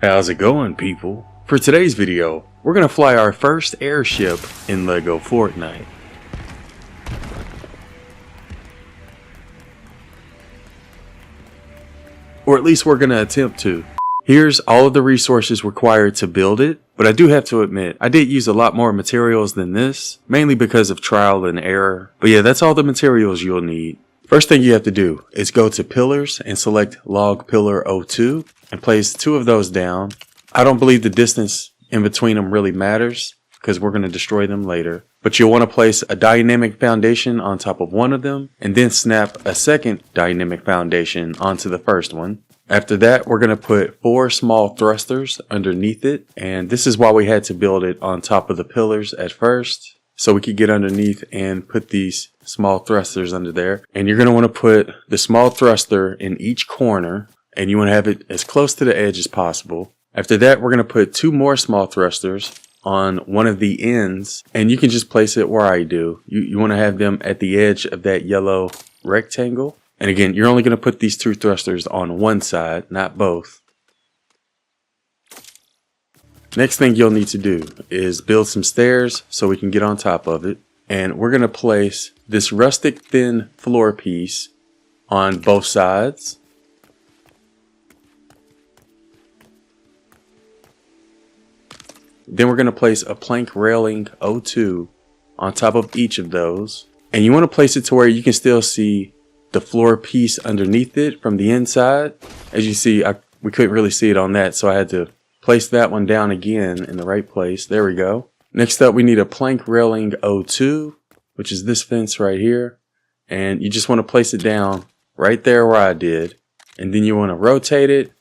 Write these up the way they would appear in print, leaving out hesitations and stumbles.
How's it going, people? For today's video, we're gonna fly our first airship in LEGO Fortnite. Or at least we're gonna attempt to. Here's all of the resources required to build it, but I do have to admit, I did use a lot more materials than this, mainly because of trial and error. But yeah, that's all the materials you'll need. First thing you have to do is go to pillars and select log pillar 02 and place 2 of those down. I don't believe the distance in between them really matters because we're going to destroy them later. But you'll want to place a dynamic foundation on top of one of them and then snap a second dynamic foundation onto the first one. After that, we're going to put 4 small thrusters underneath it. And this is why we had to build it on top of the pillars at first, so we could get underneath and put these small thrusters under there. And you're going to want to put the small thruster in each corner, and you want to have it as close to the edge as possible. After that, we're going to put 2 more small thrusters on one of the ends, and you can just place it where I do. You want to have them at the edge of that yellow rectangle. And again, you're only going to put these 2 thrusters on one side, not both. Next thing you'll need to do is build some stairs so we can get on top of it. And we're going to place this rustic thin floor piece on both sides. Then we're going to place a plank railing 02 on top of each of those. And you want to place it to where you can still see the floor piece underneath it from the inside. As you see, we couldn't really see it on that, so I had to place that one down again in the right place. There we go. Next up, we need a plank railing 02, which is this fence right here. And you just want to place it down right there where I did. And then you want to rotate it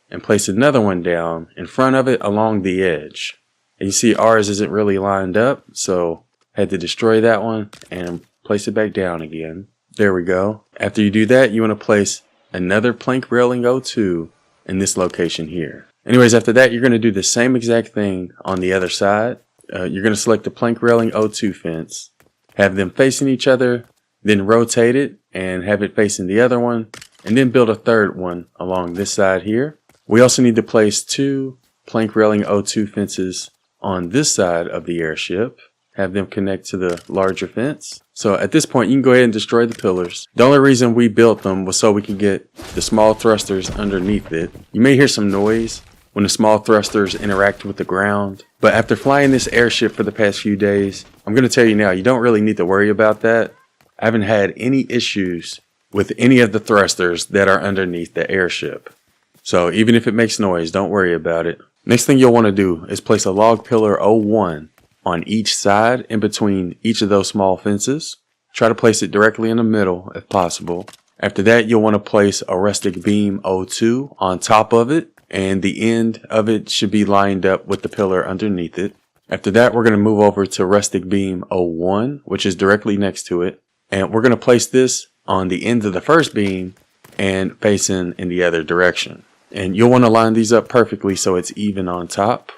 and place another one down in front of it along the edge. And you see ours isn't really lined up, so I had to destroy that one and place it back down again. There we go. After you do that, you want to place another plank railing 02 in this location here. Anyways, after that, you're going to do the same exact thing on the other side. You're going to select the plank railing 02 fence, have them facing each other, then rotate it and have it facing the other one, and then build a third one along this side here. We also need to place 2 plank railing 02 fences on this side of the airship, have them connect to the larger fence. So at this point, you can go ahead and destroy the pillars. The only reason we built them was so we could get the small thrusters underneath it. You may hear some noise when the small thrusters interact with the ground, but after flying this airship for the past few days, I'm going to tell you now, you don't really need to worry about that. I haven't had any issues with any of the thrusters that are underneath the airship. So even if it makes noise, don't worry about it. Next thing you'll want to do is place a log pillar 01 on each side in between each of those small fences. Try to place it directly in the middle if possible. After that, you'll want to place a rustic beam 02 on top of it, and the end of it should be lined up with the pillar underneath it. After that, we're going to move over to rustic beam 01, which is directly next to it, and we're going to place this on the end of the first beam and facing in the other direction. And you'll want to line these up perfectly so it's even on top.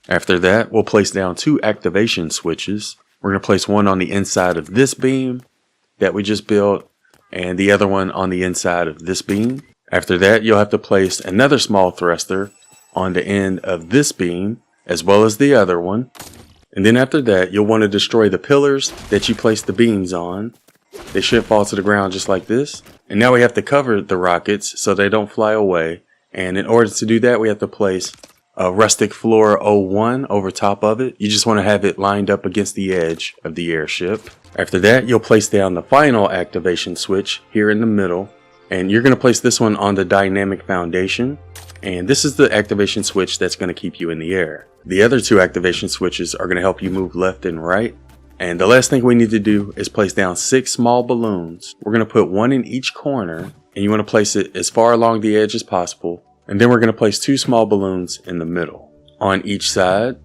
After that, we'll place down 2 activation switches. We're going to place one on the inside of this beam that we just built, and the other one on the inside of this beam. After that, you'll have to place another small thruster on the end of this beam, as well as the other one. And then after that, you'll want to destroy the pillars that you placed the beams on. They should fall to the ground just like this. And now we have to cover the rockets so they don't fly away. And in order to do that, we have to place a rustic floor 01 over top of it. You just want to have it lined up against the edge of the airship. After that, you'll place down the final activation switch here in the middle. And you're going to place this one on the dynamic foundation. And this is the activation switch that's going to keep you in the air. The other 2 activation switches are going to help you move left and right. And the last thing we need to do is place down 6 small balloons. We're going to put 1 in each corner, and you want to place it as far along the edge as possible. And then we're going to place 2 small balloons in the middle on each side.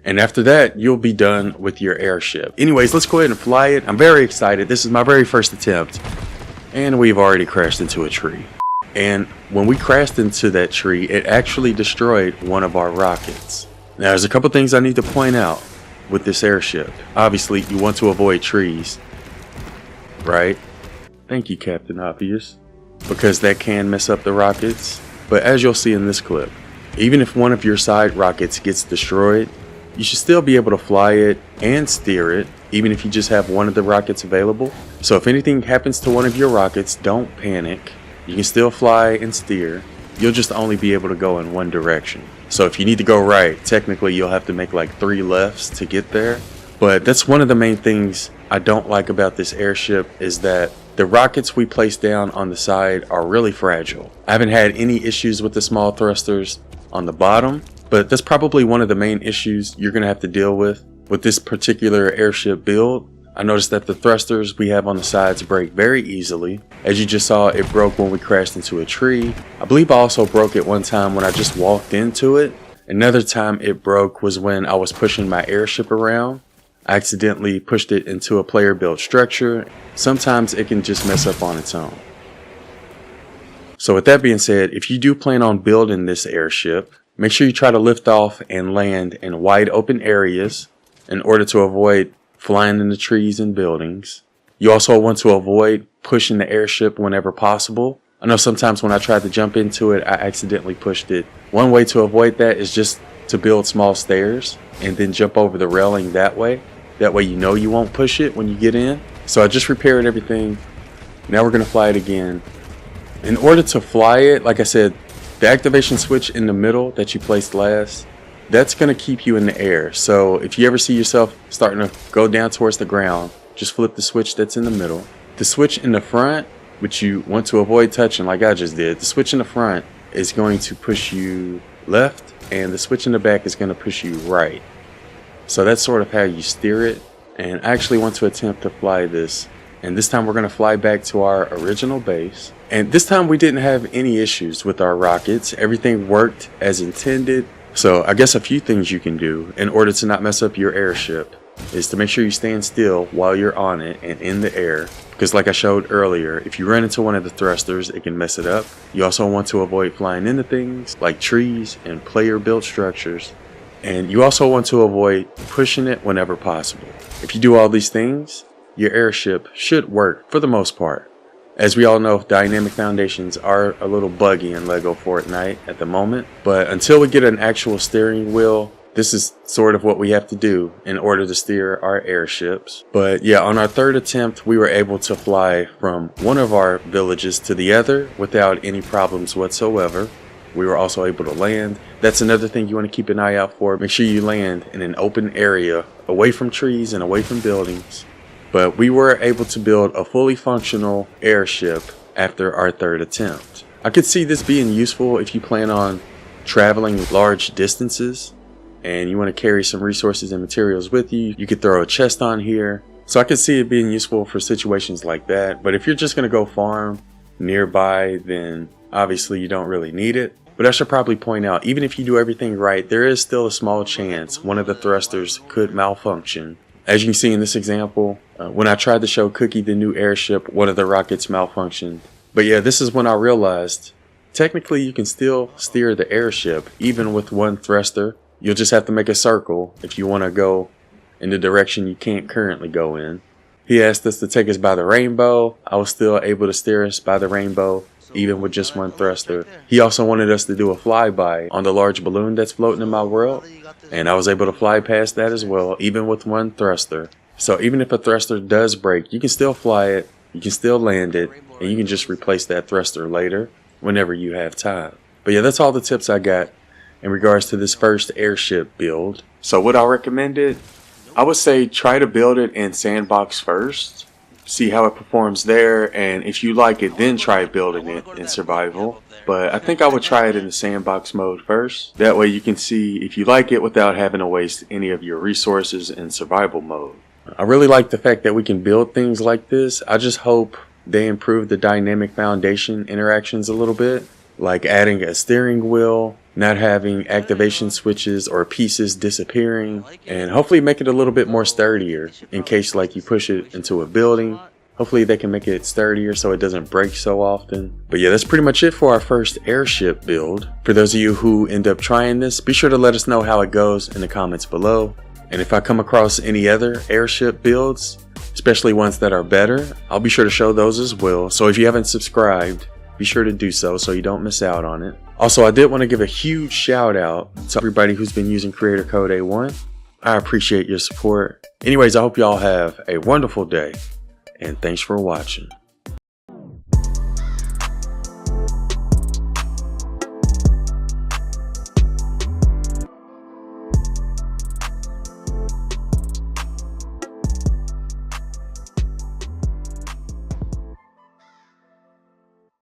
And after that, you'll be done with your airship. Anyways, let's go ahead and fly it. I'm very excited. This is my very first attempt. And we've already crashed into a tree. And when we crashed into that tree, it actually destroyed one of our rockets. Now, there's a couple things I need to point out with this airship. Obviously, you want to avoid trees, right? Thank you, Captain Obvious. because that can mess up the rockets. But as you'll see in this clip, even if one of your side rockets gets destroyed, you should still be able to fly it and steer it, even if you just have one of the rockets available. So if anything happens to one of your rockets, don't panic. You can still fly and steer. You'll just only be able to go in one direction. So if you need to go right, technically you'll have to make like 3 lefts to get there. But that's one of the main things I don't like about this airship, is that the rockets we place down on the side are really fragile. I haven't had any issues with the small thrusters on the bottom, but that's probably one of the main issues you're going to have to deal with this particular airship build. I noticed that the thrusters we have on the sides break very easily. As you just saw, it broke when we crashed into a tree. I believe I also broke it one time when I just walked into it. Another time it broke was when I was pushing my airship around. I accidentally pushed it into a player built structure. Sometimes it can just mess up on its own. So with that being said, if you do plan on building this airship, make sure you try to lift off and land in wide open areas in order to avoid flying into trees and buildings. You also want to avoid pushing the airship whenever possible. I know sometimes when I tried to jump into it, I accidentally pushed it. One way to avoid that is just to build small stairs and then jump over the railing that way. That way you know you won't push it when you get in. So I just repaired everything. Now we're going to fly it again. In order to fly it, like I said, the activation switch in the middle that you placed last, that's going to keep you in the air. So if you ever see yourself starting to go down towards the ground, just flip the switch that's in the middle. The switch in the front, which you want to avoid touching like I just did, the switch in the front is going to push you left, and the switch in the back is going to push you right. So that's sort of how you steer it. And I actually want to attempt to fly this. And this time we're going to fly back to our original base. And this time we didn't have any issues with our rockets. Everything worked as intended. So I guess a few things you can do in order to not mess up your airship is to make sure you stand still while you're on it and in the air. Because like I showed earlier, if you run into one of the thrusters, it can mess it up. You also want to avoid flying into things like trees and player built structures. And you also want to avoid pushing it whenever possible. If you do all these things, your airship should work for the most part. As we all know, dynamic foundations are a little buggy in LEGO Fortnite at the moment, but until we get an actual steering wheel, this is sort of what we have to do in order to steer our airships. But yeah, on our third attempt, we were able to fly from one of our villages to the other without any problems whatsoever. We were also able to land. That's another thing you want to keep an eye out for. Make sure you land in an open area, away from trees and away from buildings. But we were able to build a fully functional airship after our third attempt. I could see this being useful if you plan on traveling large distances and you want to carry some resources and materials with you. You could throw a chest on here. So I could see it being useful for situations like that. But if you're just going to go farm nearby, then obviously you don't really need it. But I should probably point out, even if you do everything right, there is still a small chance one of the thrusters could malfunction. As you can see in this example, when I tried to show Cookie the new airship, one of the rockets malfunctioned. But yeah, this is when I realized, technically you can still steer the airship, even with one thruster. You'll just have to make a circle if you want to go in the direction you can't currently go in. He asked us to take us by the rainbow. I was still able to steer us by the rainbow, even with just one thruster. He also wanted us to do a flyby on the large balloon that's floating in my world, and I was able to fly past that as well, even with one thruster. So even if a thruster does break, you can still fly it, you can still land it, and you can just replace that thruster later whenever you have time. But yeah, that's all the tips I got in regards to this first airship build. So would I recommend it? I would say try to build it in sandbox first, see how it performs there, and if you like it, then try building it in survival. But I think I would try it in the sandbox mode first. That way you can see if you like it without having to waste any of your resources in survival mode. I really like the fact that we can build things like this. I just hope they improve the dynamic foundation interactions a little bit, like adding a steering wheel, not having activation switches or pieces disappearing, and hopefully make it a little bit more sturdier in case like you push it into a building. Hopefully they can make it sturdier so it doesn't break so often. But yeah, that's pretty much it for our first airship build. For those of you who end up trying this, be sure to let us know how it goes in the comments below. And if I come across any other airship builds, especially ones that are better, I'll be sure to show those as well. So if you haven't subscribed, be sure to do so you don't miss out on it. Also, I did want to give a huge shout out to everybody who's been using creator code A1. I appreciate your support. Anyways, I hope y'all have a wonderful day, and thanks for watching.